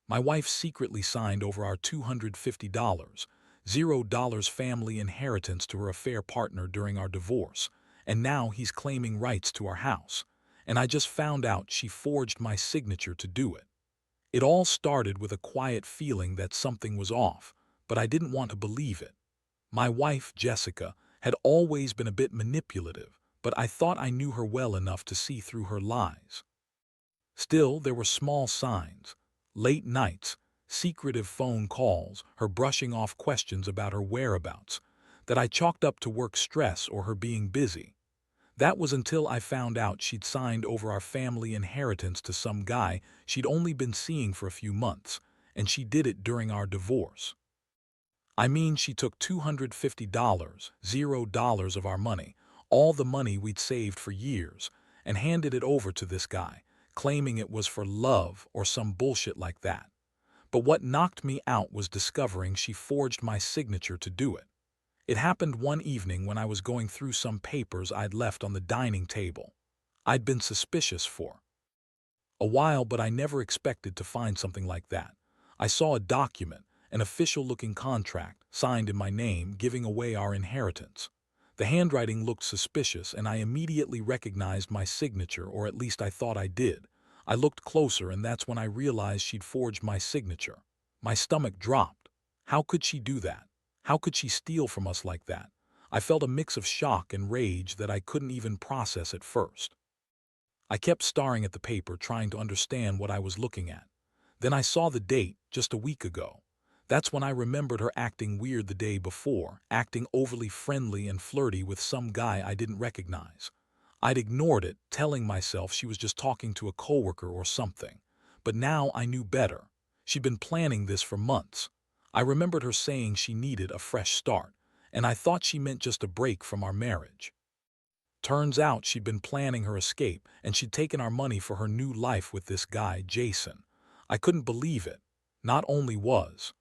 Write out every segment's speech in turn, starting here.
My wife secretly signed over our $250, $0 family inheritance to her affair partner during our divorce, and now he's claiming rights to our house. And I just found out she forged my signature to do it. It all started with a quiet feeling that something was off, but I didn't want to believe it. My wife, Jessica, had always been a bit manipulative, but I thought I knew her well enough to see through her lies. Still, there were small signs: late nights, secretive phone calls, her brushing off questions about her whereabouts, that I chalked up to work stress or her being busy. That was until I found out she'd signed over our family inheritance to some guy she'd only been seeing for a few months, and she did it during our divorce. I mean, she took $250, $0 of our money, all the money we'd saved for years, and handed it over to this guy, claiming it was for love or some bullshit like that. But what knocked me out was discovering she forged my signature to do it. It happened one evening when I was going through some papers I'd left on the dining table. I'd been suspicious for a while, but I never expected to find something like that. I saw a document, an official-looking contract, signed in my name, giving away our inheritance. The handwriting looked suspicious, and I immediately recognized my signature, or at least I thought I did. I looked closer, and that's when I realized she'd forged my signature. My stomach dropped. How could she do that? How could she steal from us like that? I felt a mix of shock and rage that I couldn't even process at first. I kept staring at the paper, trying to understand what I was looking at. Then I saw the date, just a week ago. That's when I remembered her acting weird the day before, acting overly friendly and flirty with some guy I didn't recognize. I'd ignored it, telling myself she was just talking to a coworker or something. But now I knew better. She'd been planning this for months. I remembered her saying she needed a fresh start, and I thought she meant just a break from our marriage. Turns out she'd been planning her escape, and she'd taken our money for her new life with this guy, Jason. I couldn't believe it. Not only was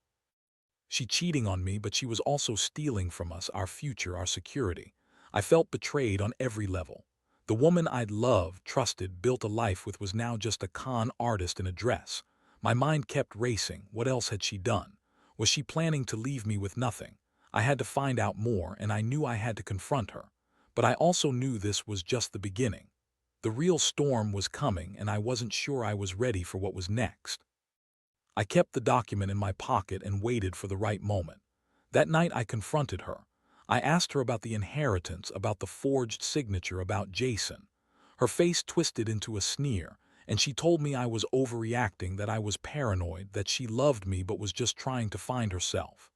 she cheating on me, but she was also stealing from us our future, our security. I felt betrayed on every level. The woman I'd loved, trusted, built a life with was now just a con artist in a dress. My mind kept racing. What else had she done? Was she planning to leave me with nothing? I had to find out more, and I knew I had to confront her. But I also knew this was just the beginning. The real storm was coming, and I wasn't sure I was ready for what was next. I kept the document in my pocket and waited for the right moment. That night I confronted her. I asked her about the inheritance, about the forged signature, about Jason. Her face twisted into a sneer, and she told me I was overreacting, that I was paranoid, that she loved me but was just trying to find herself.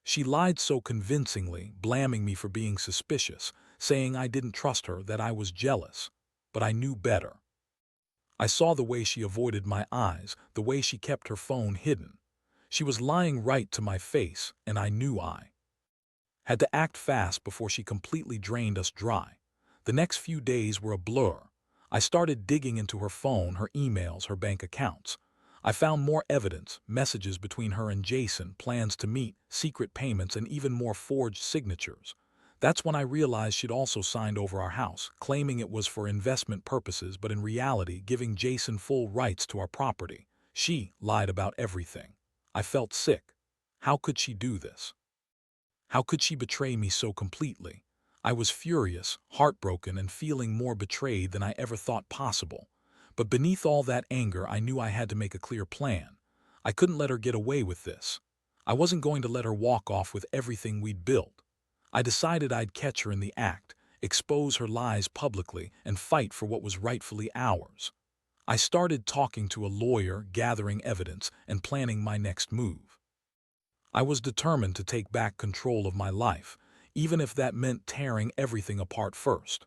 She lied so convincingly, blaming me for being suspicious, saying I didn't trust her, that I was jealous. But I knew better. I saw the way she avoided my eyes, the way she kept her phone hidden. She was lying right to my face, and I knew I had to act fast before she completely drained us dry. The next few days were a blur. I started digging into her phone, her emails, her bank accounts. I found more evidence, messages between her and Jason, plans to meet, secret payments, and even more forged signatures. That's when I realized she'd also signed over our house, claiming it was for investment purposes, but in reality giving Jason full rights to our property. She lied about everything. I felt sick. How could she do this? How could she betray me so completely? I was furious, heartbroken, and feeling more betrayed than I ever thought possible. But beneath all that anger, I knew I had to make a clear plan. I couldn't let her get away with this. I wasn't going to let her walk off with everything we'd built. I decided I'd catch her in the act, expose her lies publicly, and fight for what was rightfully ours. I started talking to a lawyer, gathering evidence, and planning my next move. I was determined to take back control of my life, even if that meant tearing everything apart first.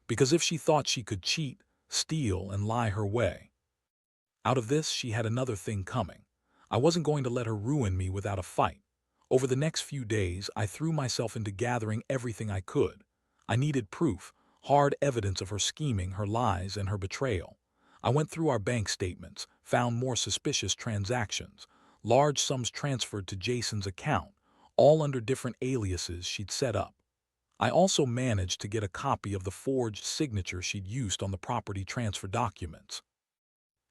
Because if she thought she could cheat, steal, and lie her way out of this, she had another thing coming. I wasn't going to let her ruin me without a fight. Over the next few days, I threw myself into gathering everything I could. I needed proof, hard evidence of her scheming, her lies, and her betrayal. I went through our bank statements, found more suspicious transactions, large sums transferred to Jason's account, all under different aliases she'd set up. I also managed to get a copy of the forged signature she'd used on the property transfer documents.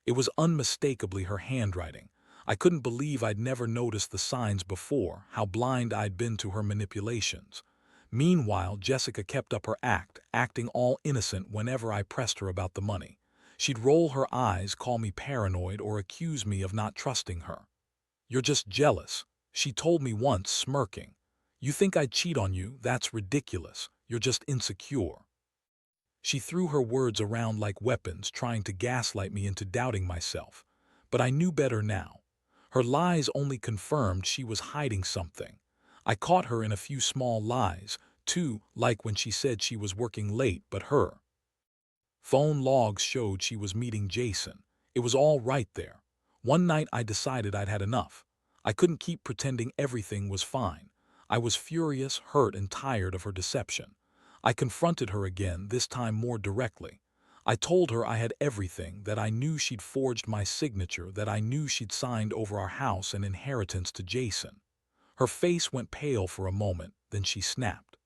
It was unmistakably her handwriting. I couldn't believe I'd never noticed the signs before, how blind I'd been to her manipulations. Meanwhile, Jessica kept up her act, acting all innocent whenever I pressed her about the money. She'd roll her eyes, call me paranoid, or accuse me of not trusting her. "You're just jealous," she told me once, smirking. "You think I'd cheat on you? That's ridiculous. You're just insecure." She threw her words around like weapons, trying to gaslight me into doubting myself. But I knew better now. Her lies only confirmed she was hiding something. I caught her in a few small lies, too, like when she said she was working late, but her phone logs showed she was meeting Jason. It was all right there. One night I decided I'd had enough. I couldn't keep pretending everything was fine. I was furious, hurt, and tired of her deception. I confronted her again, this time more directly. I told her I had everything, that I knew she'd forged my signature, that I knew she'd signed over our house and inheritance to Jason. Her face went pale for a moment, then she snapped.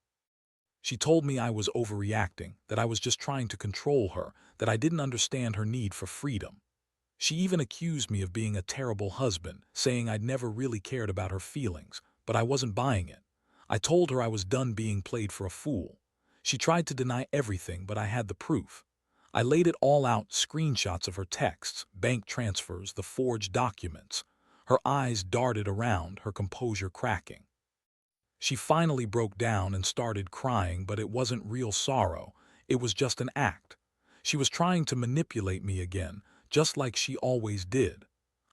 She told me I was overreacting, that I was just trying to control her, that I didn't understand her need for freedom. She even accused me of being a terrible husband, saying I'd never really cared about her feelings, but I wasn't buying it. I told her I was done being played for a fool. She tried to deny everything, but I had the proof. I laid it all out, screenshots of her texts, bank transfers, the forged documents. Her eyes darted around, her composure cracking. She finally broke down and started crying, but it wasn't real sorrow. It was just an act. She was trying to manipulate me again, just like she always did.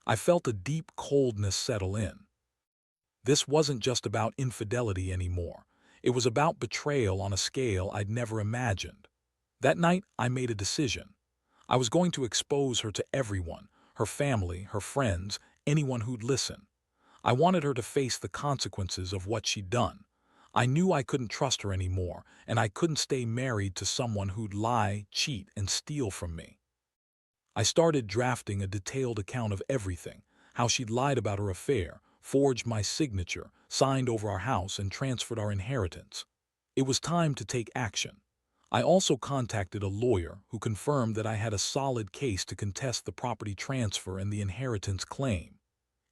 I felt a deep coldness settle in. This wasn't just about infidelity anymore. It was about betrayal on a scale I'd never imagined. That night, I made a decision. I was going to expose her to everyone, her family, her friends, anyone who'd listen. I wanted her to face the consequences of what she'd done. I knew I couldn't trust her anymore, and I couldn't stay married to someone who'd lie, cheat, and steal from me. I started drafting a detailed account of everything, how she'd lied about her affair, forged my signature, signed over our house, and transferred our inheritance. It was time to take action. I also contacted a lawyer who confirmed that I had a solid case to contest the property transfer and the inheritance claim.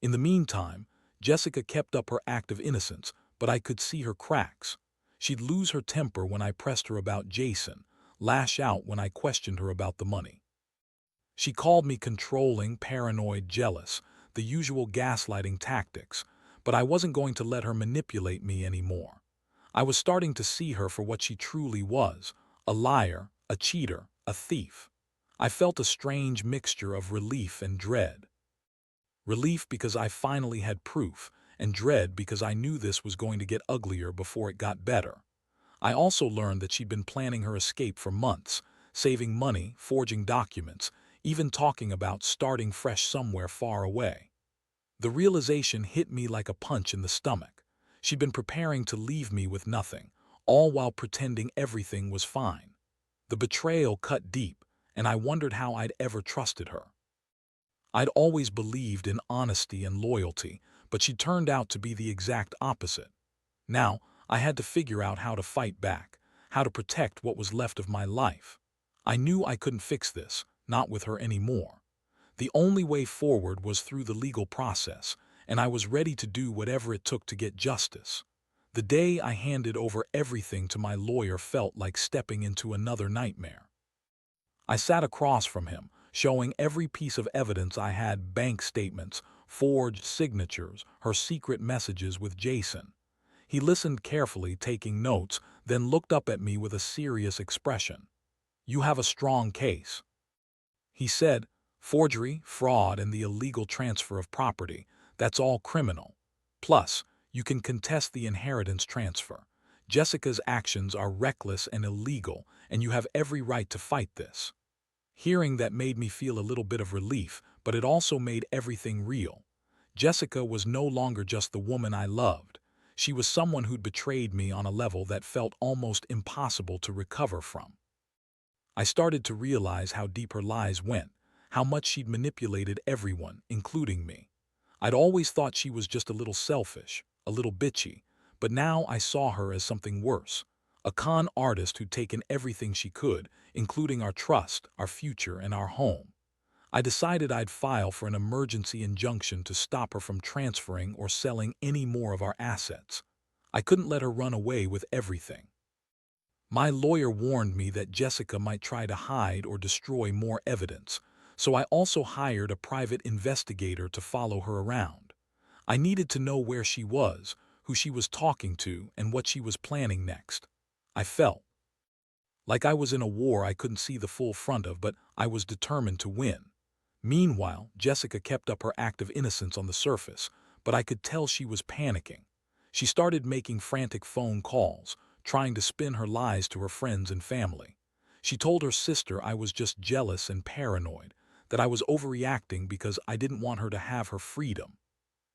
In the meantime, Jessica kept up her act of innocence, but I could see her cracks. She'd lose her temper when I pressed her about Jason, lash out when I questioned her about the money. She called me controlling, paranoid, jealous, the usual gaslighting tactics, but I wasn't going to let her manipulate me anymore. I was starting to see her for what she truly was, a liar, a cheater, a thief. I felt a strange mixture of relief and dread. Relief because I finally had proof, and dread because I knew this was going to get uglier before it got better. I also learned that she'd been planning her escape for months, saving money, forging documents, even talking about starting fresh somewhere far away. The realization hit me like a punch in the stomach. She'd been preparing to leave me with nothing, all while pretending everything was fine. The betrayal cut deep, and I wondered how I'd ever trusted her. I'd always believed in honesty and loyalty, but she turned out to be the exact opposite. Now, I had to figure out how to fight back, how to protect what was left of my life. I knew I couldn't fix this, not with her anymore. The only way forward was through the legal process, and I was ready to do whatever it took to get justice. The day I handed over everything to my lawyer felt like stepping into another nightmare. I sat across from him, showing every piece of evidence I had: bank statements, forged signatures, her secret messages with Jason. He listened carefully, taking notes, then looked up at me with a serious expression. "You have a strong case," he said. "Forgery, fraud, and the illegal transfer of property, that's all criminal. Plus, you can contest the inheritance transfer. Jessica's actions are reckless and illegal, and you have every right to fight this." Hearing that made me feel a little bit of relief, but it also made everything real. Jessica was no longer just the woman I loved. She was someone who'd betrayed me on a level that felt almost impossible to recover from. I started to realize how deep her lies went, how much she'd manipulated everyone, including me. I'd always thought she was just a little selfish, a little bitchy, but now I saw her as something worse. A con artist who'd taken everything she could, including our trust, our future, and our home. I decided I'd file for an emergency injunction to stop her from transferring or selling any more of our assets. I couldn't let her run away with everything. My lawyer warned me that Jessica might try to hide or destroy more evidence, so I also hired a private investigator to follow her around. I needed to know where she was, who she was talking to, and what she was planning next. I felt like I was in a war I couldn't see the full front of, but I was determined to win. Meanwhile, Jessica kept up her act of innocence on the surface, but I could tell she was panicking. She started making frantic phone calls, trying to spin her lies to her friends and family. She told her sister I was just jealous and paranoid, that I was overreacting because I didn't want her to have her freedom.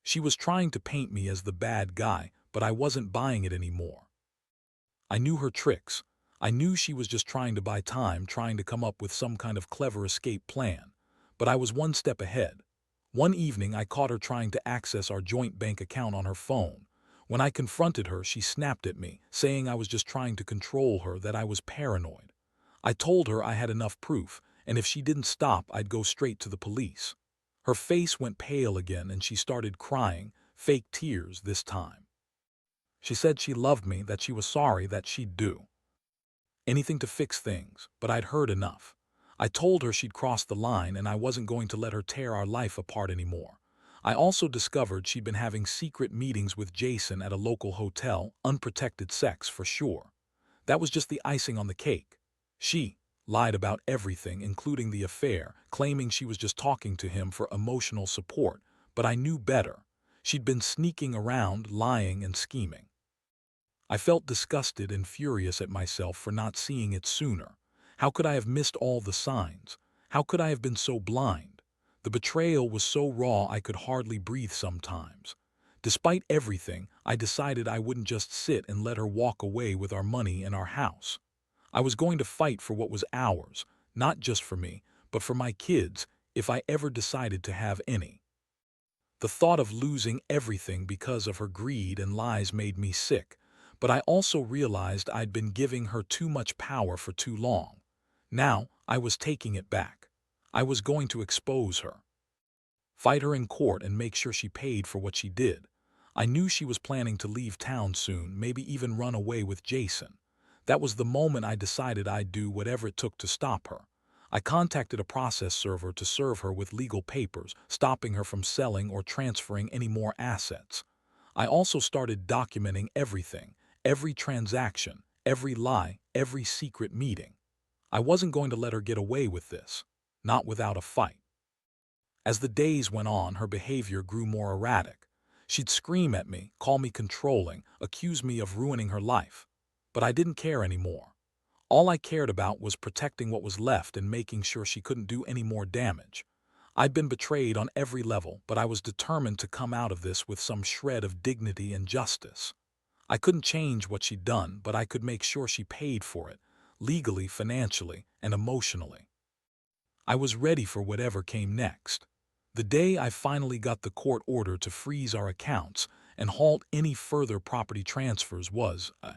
She was trying to paint me as the bad guy, but I wasn't buying it anymore. I knew her tricks. I knew she was just trying to buy time, trying to come up with some kind of clever escape plan. But I was one step ahead. One evening, I caught her trying to access our joint bank account on her phone. When I confronted her, she snapped at me, saying I was just trying to control her, that I was paranoid. I told her I had enough proof, and if she didn't stop, I'd go straight to the police. Her face went pale again and she started crying, fake tears this time. She said she loved me, that she was sorry, that she'd do anything to fix things, but I'd heard enough. I told her she'd crossed the line and I wasn't going to let her tear our life apart anymore. I also discovered she'd been having secret meetings with Jason at a local hotel, unprotected sex for sure. That was just the icing on the cake. She lied about everything, including the affair, claiming she was just talking to him for emotional support, but I knew better. She'd been sneaking around, lying and scheming. I felt disgusted and furious at myself for not seeing it sooner. How could I have missed all the signs? How could I have been so blind? The betrayal was so raw I could hardly breathe sometimes. Despite everything, I decided I wouldn't just sit and let her walk away with our money and our house. I was going to fight for what was ours, not just for me, but for my kids, if I ever decided to have any. The thought of losing everything because of her greed and lies made me sick, but I also realized I'd been giving her too much power for too long. Now, I was taking it back. I was going to expose her, fight her in court and make sure she paid for what she did. I knew she was planning to leave town soon, maybe even run away with Jason. That was the moment I decided I'd do whatever it took to stop her. I contacted a process server to serve her with legal papers, stopping her from selling or transferring any more assets. I also started documenting everything, every transaction, every lie, every secret meeting. I wasn't going to let her get away with this, not without a fight. As the days went on, her behavior grew more erratic. She'd scream at me, call me controlling, accuse me of ruining her life. But I didn't care anymore. All I cared about was protecting what was left and making sure she couldn't do any more damage. I'd been betrayed on every level, but I was determined to come out of this with some shred of dignity and justice. I couldn't change what she'd done, but I could make sure she paid for it, legally, financially, and emotionally. I was ready for whatever came next. The day I finally got the court order to freeze our accounts and halt any further property transfers was a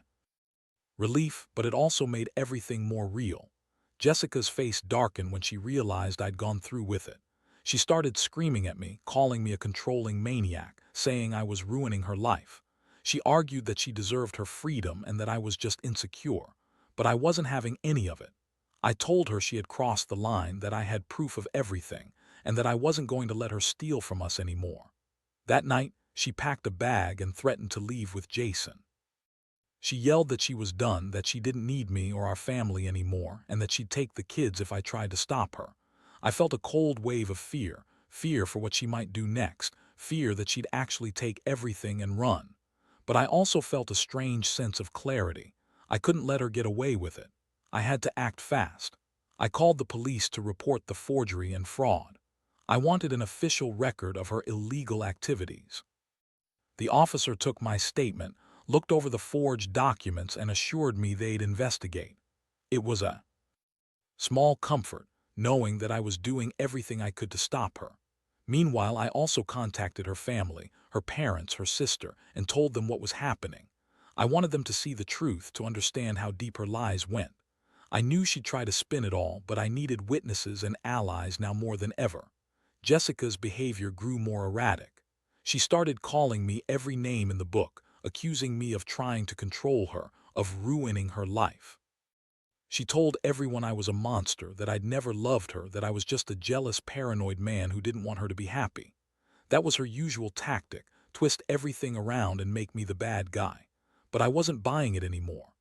relief, but it also made everything more real. Jessica's face darkened when she realized I'd gone through with it. She started screaming at me, calling me a controlling maniac, saying I was ruining her life. She argued that she deserved her freedom and that I was just insecure, but I wasn't having any of it. I told her she had crossed the line, that I had proof of everything, and that I wasn't going to let her steal from us anymore. That night, she packed a bag and threatened to leave with Jason. She yelled that she was done, that she didn't need me or our family anymore, and that she'd take the kids if I tried to stop her. I felt a cold wave of fear, fear for what she might do next, fear that she'd actually take everything and run. But I also felt a strange sense of clarity. I couldn't let her get away with it. I had to act fast. I called the police to report the forgery and fraud. I wanted an official record of her illegal activities. The officer took my statement, looked over the forged documents, and assured me they'd investigate. It was a small comfort, knowing that I was doing everything I could to stop her. Meanwhile, I also contacted her family, her parents, her sister, and told them what was happening. I wanted them to see the truth, to understand how deep her lies went. I knew she'd try to spin it all, but I needed witnesses and allies now more than ever. Jessica's behavior grew more erratic. She started calling me every name in the book, accusing me of trying to control her, of ruining her life. She told everyone I was a monster, that I'd never loved her, that I was just a jealous, paranoid man who didn't want her to be happy. That was her usual tactic, twist everything around and make me the bad guy. But I wasn't buying it anymore.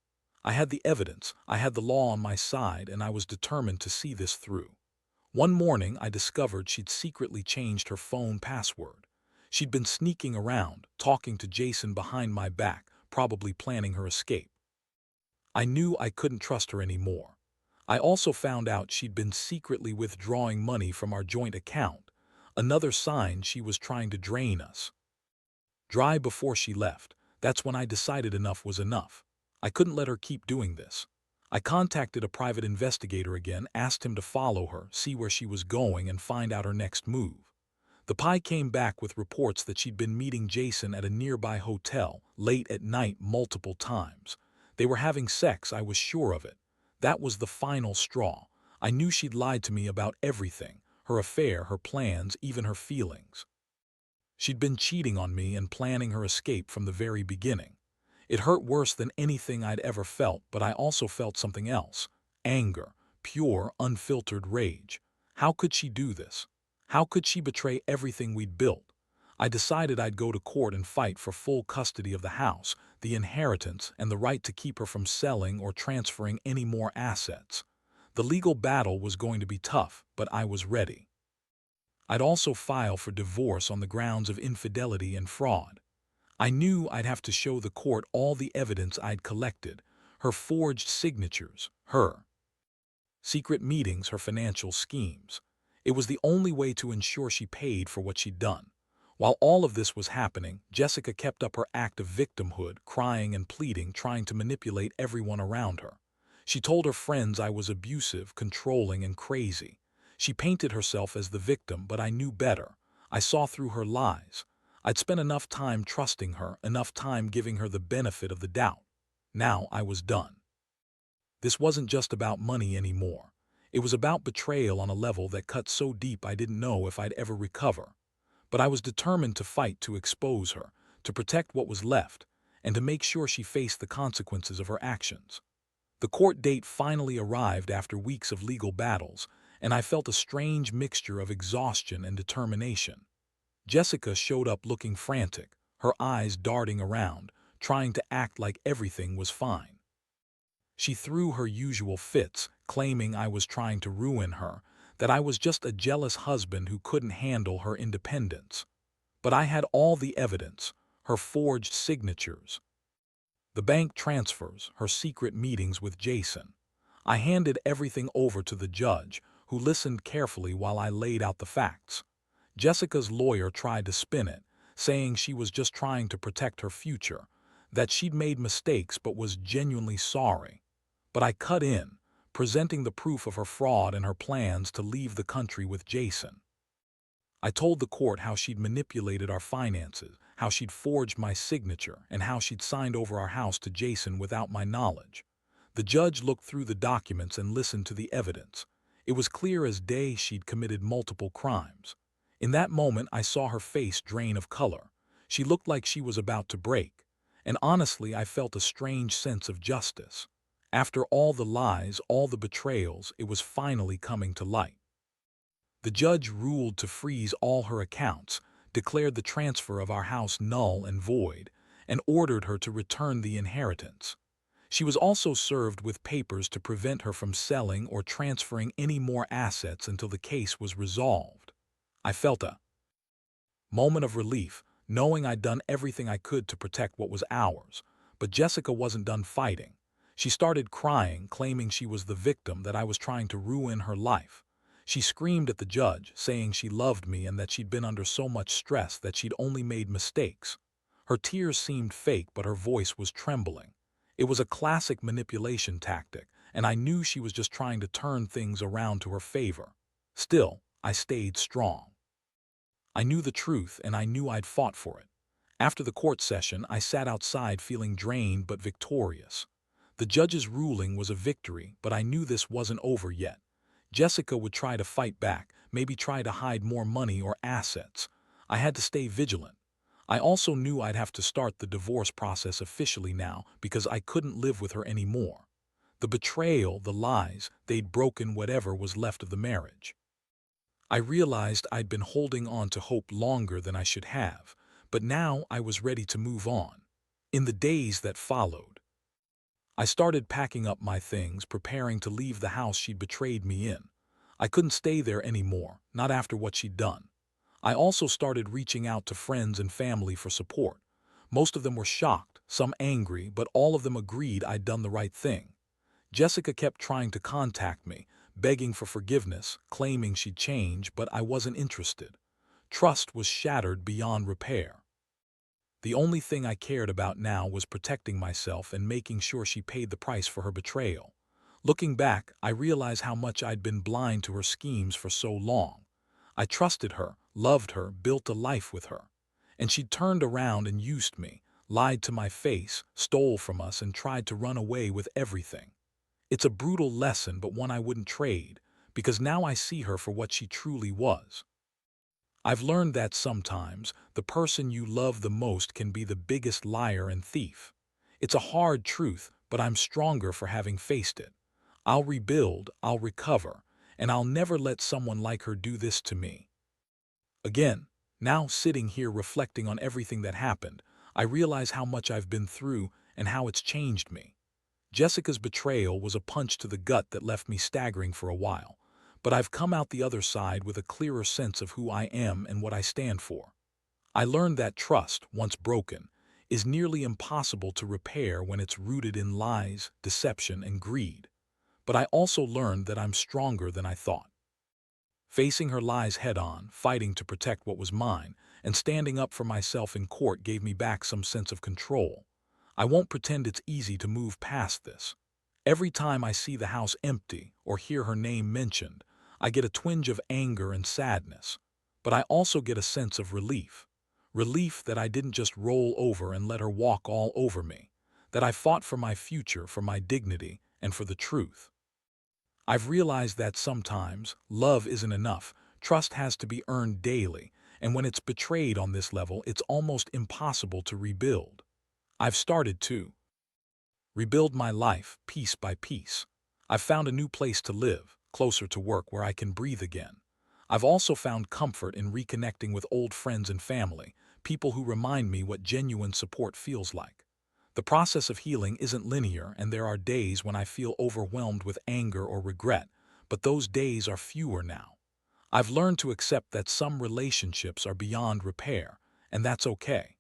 I had the evidence, I had the law on my side, and I was determined to see this through. One morning, I discovered she'd secretly changed her phone password. She'd been sneaking around, talking to Jason behind my back, probably planning her escape. I knew I couldn't trust her anymore. I also found out she'd been secretly withdrawing money from our joint account, another sign she was trying to drain us. Dry before she left, that's when I decided enough was enough. I couldn't let her keep doing this. I contacted a private investigator again, asked him to follow her, see where she was going, and find out her next move. The PI came back with reports that she'd been meeting Jason at a nearby hotel, late at night multiple times. They were having sex, I was sure of it. That was the final straw. I knew she'd lied to me about everything, her affair, her plans, even her feelings. She'd been cheating on me and planning her escape from the very beginning. It hurt worse than anything I'd ever felt, but I also felt something else. Anger, pure, unfiltered rage. How could she do this? How could she betray everything we'd built? I decided I'd go to court and fight for full custody of the house, the inheritance, and the right to keep her from selling or transferring any more assets. The legal battle was going to be tough, but I was ready. I'd also file for divorce on the grounds of infidelity and fraud. I knew I'd have to show the court all the evidence I'd collected, her forged signatures, her secret meetings, her financial schemes. It was the only way to ensure she paid for what she'd done. While all of this was happening, Jessica kept up her act of victimhood, crying and pleading, trying to manipulate everyone around her. She told her friends I was abusive, controlling, and crazy. She painted herself as the victim, but I knew better. I saw through her lies. I'd spent enough time trusting her, enough time giving her the benefit of the doubt. Now I was done. This wasn't just about money anymore. It was about betrayal on a level that cut so deep I didn't know if I'd ever recover. But I was determined to fight, to expose her, to protect what was left, and to make sure she faced the consequences of her actions. The court date finally arrived after weeks of legal battles, and I felt a strange mixture of exhaustion and determination. Jessica showed up looking frantic, her eyes darting around, trying to act like everything was fine. She threw her usual fits, claiming I was trying to ruin her, that I was just a jealous husband who couldn't handle her independence. But I had all the evidence, her forged signatures, the bank transfers, her secret meetings with Jason. I handed everything over to the judge, who listened carefully while I laid out the facts. Jessica's lawyer tried to spin it, saying she was just trying to protect her future, that she'd made mistakes but was genuinely sorry. But I cut in, presenting the proof of her fraud and her plans to leave the country with Jason. I told the court how she'd manipulated our finances, how she'd forged my signature, and how she'd signed over our house to Jason without my knowledge. The judge looked through the documents and listened to the evidence. It was clear as day she'd committed multiple crimes. In that moment, I saw her face drain of color. She looked like she was about to break. And honestly, I felt a strange sense of justice. After all the lies, all the betrayals, it was finally coming to light. The judge ruled to freeze all her accounts, declared the transfer of our house null and void, and ordered her to return the inheritance. She was also served with papers to prevent her from selling or transferring any more assets until the case was resolved. I felt a moment of relief, knowing I'd done everything I could to protect what was ours. But Jessica wasn't done fighting. She started crying, claiming she was the victim, that I was trying to ruin her life. She screamed at the judge, saying she loved me and that she'd been under so much stress that she'd only made mistakes. Her tears seemed fake, but her voice was trembling. It was a classic manipulation tactic, and I knew she was just trying to turn things around to her favor. Still, I stayed strong. I knew the truth, and I knew I'd fought for it. After the court session, I sat outside feeling drained but victorious. The judge's ruling was a victory, but I knew this wasn't over yet. Jessica would try to fight back, maybe try to hide more money or assets. I had to stay vigilant. I also knew I'd have to start the divorce process officially now because I couldn't live with her anymore. The betrayal, the lies, they'd broken whatever was left of the marriage. I realized I'd been holding on to hope longer than I should have, but now I was ready to move on. In the days that followed, I started packing up my things, preparing to leave the house she'd betrayed me in. I couldn't stay there anymore, not after what she'd done. I also started reaching out to friends and family for support. Most of them were shocked, some angry, but all of them agreed I'd done the right thing. Jessica kept trying to contact me, begging for forgiveness, claiming she'd change, but I wasn't interested. Trust was shattered beyond repair. The only thing I cared about now was protecting myself and making sure she paid the price for her betrayal. Looking back, I realized how much I'd been blind to her schemes for so long. I trusted her, loved her, built a life with her. And she turned around and used me, lied to my face, stole from us, and tried to run away with everything. It's a brutal lesson, but one I wouldn't trade, because now I see her for what she truly was. I've learned that sometimes the person you love the most can be the biggest liar and thief. It's a hard truth, but I'm stronger for having faced it. I'll rebuild, I'll recover, and I'll never let someone like her do this to me. Again, now sitting here reflecting on everything that happened, I realize how much I've been through and how it's changed me. Jessica's betrayal was a punch to the gut that left me staggering for a while, but I've come out the other side with a clearer sense of who I am and what I stand for. I learned that trust, once broken, is nearly impossible to repair when it's rooted in lies, deception, and greed. But I also learned that I'm stronger than I thought. Facing her lies head-on, fighting to protect what was mine, and standing up for myself in court gave me back some sense of control. I won't pretend it's easy to move past this. Every time I see the house empty or hear her name mentioned, I get a twinge of anger and sadness. But I also get a sense of relief. Relief that I didn't just roll over and let her walk all over me. That I fought for my future, for my dignity, and for the truth. I've realized that sometimes love isn't enough. Trust has to be earned daily, and when it's betrayed on this level, it's almost impossible to rebuild. I've started to rebuild my life piece by piece. I've found a new place to live, closer to work where I can breathe again. I've also found comfort in reconnecting with old friends and family, people who remind me what genuine support feels like. The process of healing isn't linear, and there are days when I feel overwhelmed with anger or regret, but those days are fewer now. I've learned to accept that some relationships are beyond repair, and that's okay.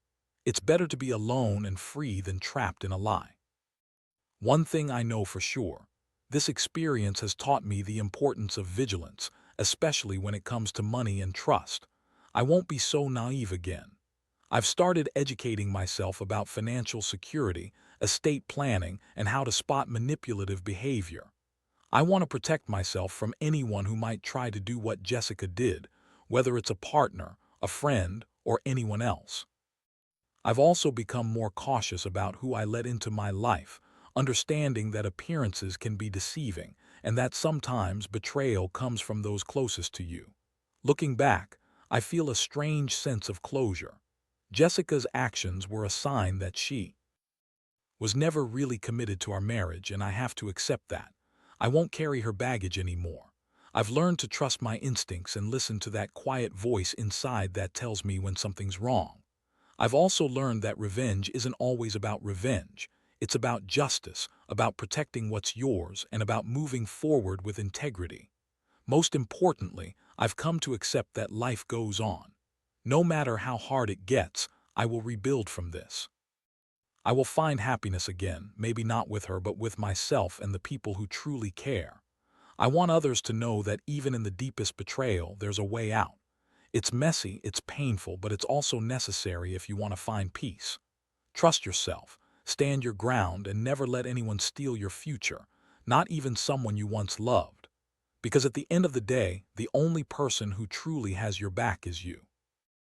It's better to be alone and free than trapped in a lie. One thing I know for sure, this experience has taught me the importance of vigilance, especially when it comes to money and trust. I won't be so naive again. I've started educating myself about financial security, estate planning, and how to spot manipulative behavior. I want to protect myself from anyone who might try to do what Jessica did, whether it's a partner, a friend, or anyone else. I've also become more cautious about who I let into my life, understanding that appearances can be deceiving and that sometimes betrayal comes from those closest to you. Looking back, I feel a strange sense of closure. Jessica's actions were a sign that she was never really committed to our marriage, and I have to accept that. I won't carry her baggage anymore. I've learned to trust my instincts and listen to that quiet voice inside that tells me when something's wrong. I've also learned that revenge isn't always about revenge. It's about justice, about protecting what's yours, and about moving forward with integrity. Most importantly, I've come to accept that life goes on. No matter how hard it gets, I will rebuild from this. I will find happiness again, maybe not with her, but with myself and the people who truly care. I want others to know that even in the deepest betrayal, there's a way out. It's messy, it's painful, but it's also necessary if you want to find peace. Trust yourself, stand your ground, and never let anyone steal your future, not even someone you once loved. Because at the end of the day, the only person who truly has your back is you.